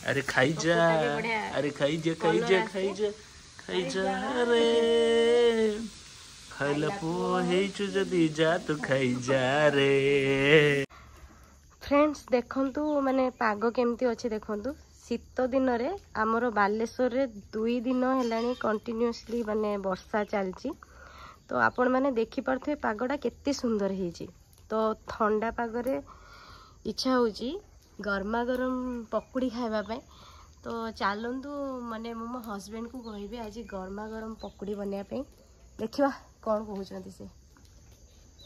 अरे खाई जा, अरे खाई जा खाई जा खाई जा खाई जा रे खाइला पुओ हेइछु जदी जा तू खाई जा रे। फ्रेंड्स देखंतु माने पाग केमती अछि देखंतु शीत दिन रे हमर बालेश्वर रे 2 दिन हेलानी कंटिन्यूअसली माने वर्षा चलची। तो आपण माने देखि परथे पागडा केते सुंदर हेची। तो ठंडा पाग रे इच्छा होची गरमा गरम पकुड़ी खाइबा पे। तो चलतु माने मो हस्बैंड को कहबे आज गरमा गरम पकुड़ी बनिया पे देखिबा कोन कहउछंती से।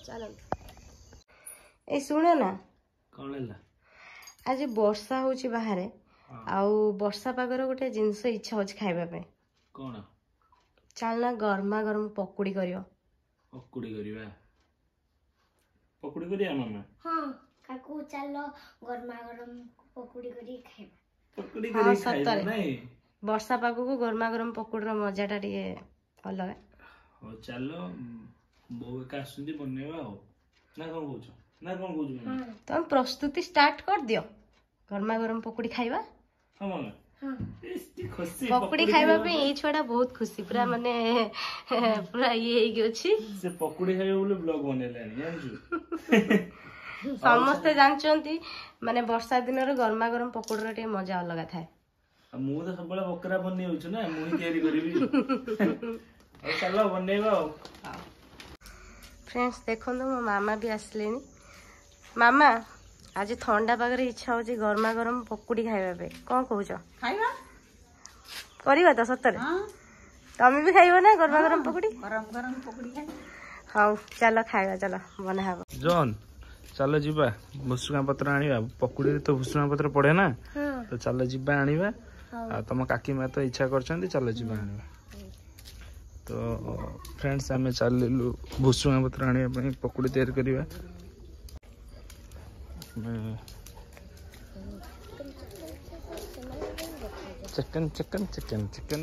चलतु ए सुनो ना कोन लेला आज वर्षा होची बाहर आउ वर्षा पागर गोटे जिनस इच्छा होची खाइबा पे। कोन चलना गरमा गरम पकुड़ी करियो। पकुड़ी करिबा पकुड़ी करिया मामा। हां काकू चलो गरमा गरम पकुड़ी करी खाइबा। पकुड़ी करी खाइबा नहीं वर्षा पाग को गरमा गरम पकुड़ी रो मजा टा टिके अलग। हो चलो बो का सुंदी बनेबा हो ना कोन कहउछ ना कोन कहउछ। तुम प्रस्तुति स्टार्ट कर दियो गरमा गरम पकुड़ी खाइबा। हां मामा पकुड़ी खाइबा पे ए छोड़ा बहुत खुशी पूरा माने पूरा ये हेगी अछि से पकुड़ी खाइबा बोले ब्लॉग बनेलानी जानछु। समस्त जानचंती माने वर्षा दिन रे गरमा गरम पकुड़ी रो टे मजा अलग थाए। मु तो सब बड़ा बकरा बने होछ ना मुही तयारी करबी और चलो बनेबा। फ्रेंड्स देखो मो मामा भी आसलेनी। मामा आज ठंडा पागरे इच्छा होची गरमा गरम पकुड़ी खाइबा पे कोन कहउछ खाइबा करिबा त सत्तर। तमे भी खाइबो ना गरमा गरम पकुड़ी। गरम गरम पकुड़ी खाइ हाउ चलो खाइबा चलो बना हबो। जॉन चलो जीवा भुसुंगा पत्र आनिबा पकुड़ी रे तो भुसुंगा पत्र पड़े ना तो चलो जीवा आनिबा। आ तम काकी मा तो इच्छा करछंती चलो जीवा आनिबा। तो फ्रेंड्स हमें चललु भुसुंगा पत्र आनिबा पई पकुड़ी तैयार करिबा। Chicken chicken chicken chicken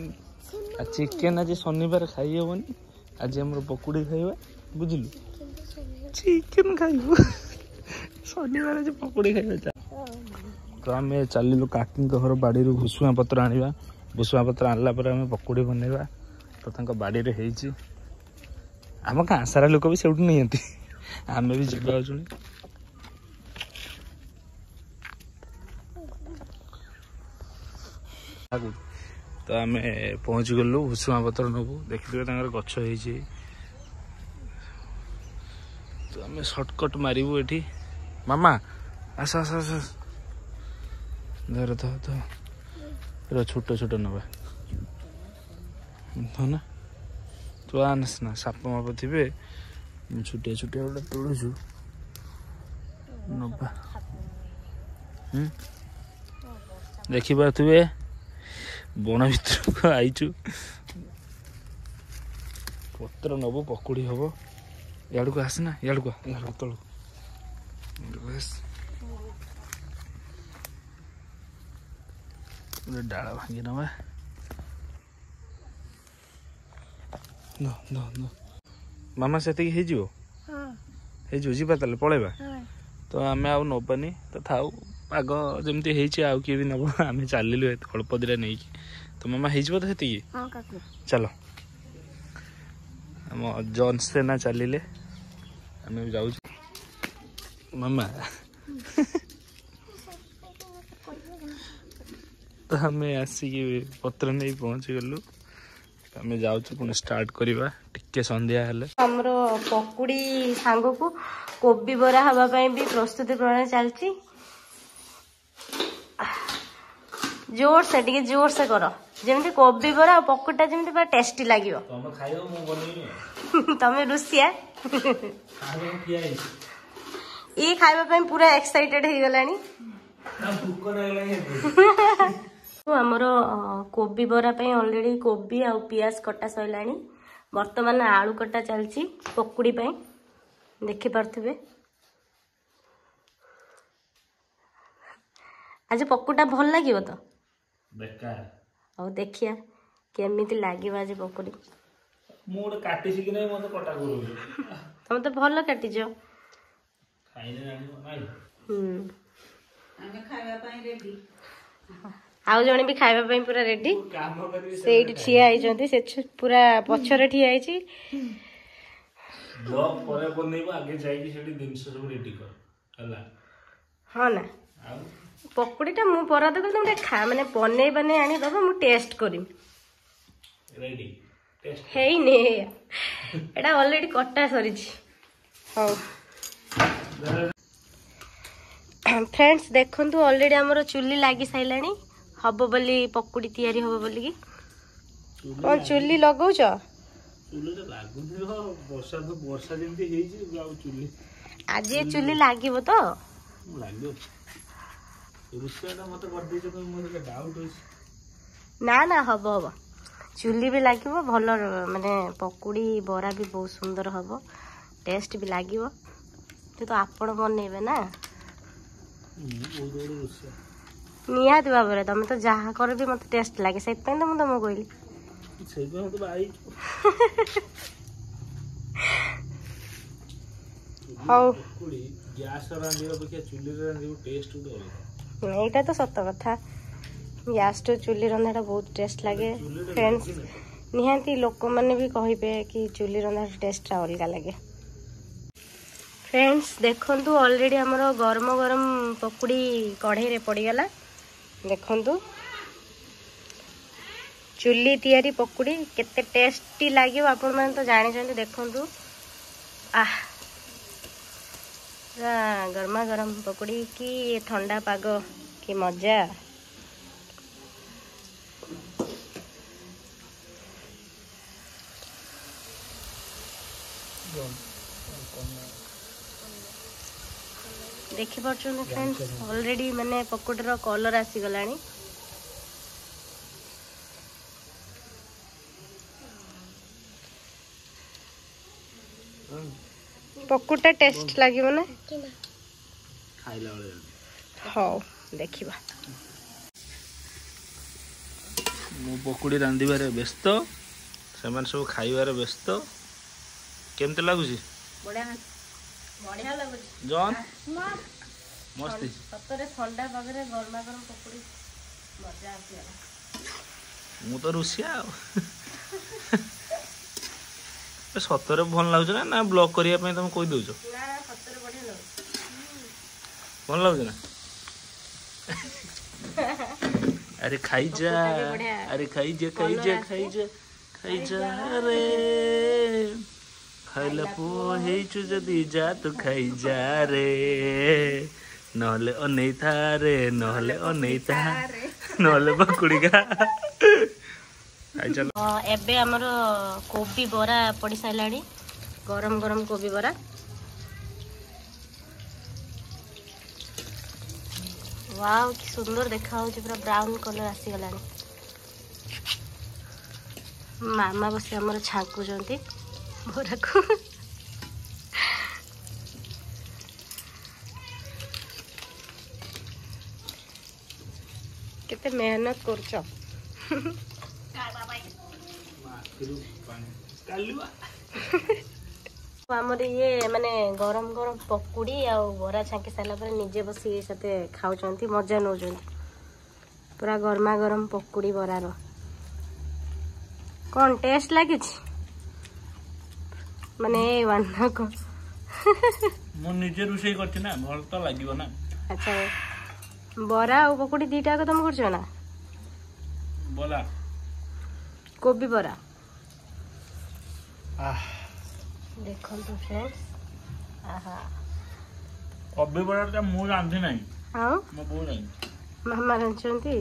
chicken आज शनिवार खाई हेबनी आज हमर पकुड़ी खाइबा बुझलु। चिकन खाइबो शनिवार आज पकुड़ी खाइबा। तो आम चललु काकी घर बाड़ी भुसुआ पत्र आनिबा। भुसुआ पत्र आनला पर आम पकुड़ी बनेबा। तो तांको बाड़ी रे हेइची आम गाँ सारा लोक भी सेउठु नियंती आम भी जीवा जुणी। तो आम पहुँच गलु भुसुआ पत्र नबू देखिए गछ होइची। तो आम सर्टकट मारिबू एठी मामा आस आस आस धर धर छोट छोट नबा ना तो आनस ना साप माप थे छुटिया छुटिया गोटे तोड़ू नबा देखिपे बण भर आईचु पत्र नबू पकुड़ी हम याड़ को आसना याड़ को तलू डाल भांगी नवा मामा से जीवा ताले पलैबा। तो आम आउ नबानी तो थाऊ पाग जमती आउ किए भी नब आम चलिलु अल्प दिटा नहीं। तो मामा हो तो से चलो आम जॉन सेना चलिले आम जाऊ मामा। तो आम आसिक पत्र नहीं पहुँची गलु आम जाऊँ पुणी स्टार्ट करवा टिके संध्या हेले। हमरो पकुड़ी सांग को कोबी बरा हवा ପାଇଁ भी प्रस्तुति प्रणाली चलची। जोर से टिके जोर से करो जेमती कोबी बरा पकुड़ा जेमती बड़ा टेस्टी लागियो। तमे खाइयो मु बनेइनी तमे रुसिया ये खाइबा ପାଇଁ पूरा एक्साइटेड हे गलानी ना भूख लागलानी। तो हमरो कोबी बरा ପାଇଁ ऑलरेडी कोबी आ पियाज कटा सइलानी वर्तमान आलू कटा चलची पकुड़ी ପାଇଁ देखि पारथिबे। आज पकुड़ा भल लागियो तो बेकार और देखिया केमिति लागिबा आज पकुड़ी। मोड काटी छि कि नै मते कटा करू तुम तो भल काटी जो खाइले जानि नाइ आमे खाइबा ପାଇଁ रेडी। आउ जणे भी खाइबा पई पूरा रेडी काम करी सेठी ठिया आइजंती से पूरा पछरे ठिया आइची ब्लॉग परे बनेइबो आगे जाई कि सेठी दिन सब रेडी कर हला हां ना पकुड़ीटा मु परा दे तुम खा माने बने बने आनी दबो मु टेस्ट करिम रेडी टेस्ट हेई ने एटा ऑलरेडी कट्टा सरीची हां फ्रेंड्स देखंतु ऑलरेडी हमरो चुल्ली लागी साइलानी हबो बोली पकुड़ी तयारी हबो बोली की कोन चुल्ली लगाउ छ चुल्ली तो लागु दियो वर्षा जेंती हेई छी गाउ चुल्ली आज ये चुल्ली लागिबो तो लाग्यो रुसियाटा मते कर दै छ तो मोर डाउट होइछ ना ना हबो हबो चुल्ली भी लागिबो भलो माने पकुड़ी बरा भी बहुत सुंदर हबो टेस्ट भी लागिबो तो आपण बनेबे ना निहाती भाव तुम तो जहाँ कर भी मत टेस्ट लगे से तो मुझे तुमको कहली यहीटा तो सत कथा गैस टू चुली रंधा बहुत टेस्ट लगे फ्रेंड्स निहाती लोक मैंने भी कहे कि चुली रंधा टेस्ट अलग लगे फ्रेंड्स देखंतु ऑलरेडी हमर गरम गरम पकुड़ी कढ़ाई रे पड़ीगला देखंतु चुल्ली तैयारी पकुड़ी केते टेस्टी लागियो आपण माने तो जानि छथि देखंतु आह गरमा गरम पकुड़ी की ठंडा पाग की मजा देखि पार्छन फ्रेंड्स ऑलरेडी माने पकोड़ीर कलर आसी गलानी पकोड़ा टेस्ट लागिबो ना खाइला वाले हां देखिबा मु पकोड़ी रांधिबारे व्यस्त सेमान सब खाइबारे व्यस्त केमते लागुची बढ़िया लगुच जॉन मस्ती सतरे ठंडा पागरे गरमा गरम पकोड़ी मजा आसीला मु तो रुसिया सतरे भल लागुच ना ब्लॉग करिया पई तुम कहि दउछ ना सतरे बढ़िया लगुच भल लागुच ना अरे खाई जा अरे खाई जा रे खाइला पो हेचु जदी जा तो खाई जा रे नहले अनै था रे नहले पकुड़ी का आई चलो एबे हमर कोबी बरा पड़ी साइलानी गरम गरम कोबी बरा वाव कि सुंदर देखा हो पूरा ब्राउन कलर आसी गलानी मामा बस हमर छांकु जंती बोरा को केते मेहनत करछो आमर ये माने गरम गरम पकुड़ी आ बरा छांकी सारा पर निजे बसी साथे खाउछंती मजा नौछंती पूरा गरमा गरम पकुड़ी बरार कौन टेस्ट लगे माने वाना को मु निजे रुसई करछि ना भल तो लागिवो ना अच्छा बरा और पकुड़ी दीटा को तुम करछो ना बोला कोबी बरा आह देखो तो फ्रेंड्स आहा कोबी बरा मु रांधि नाही हां मो बो नाही मामा रांधछंती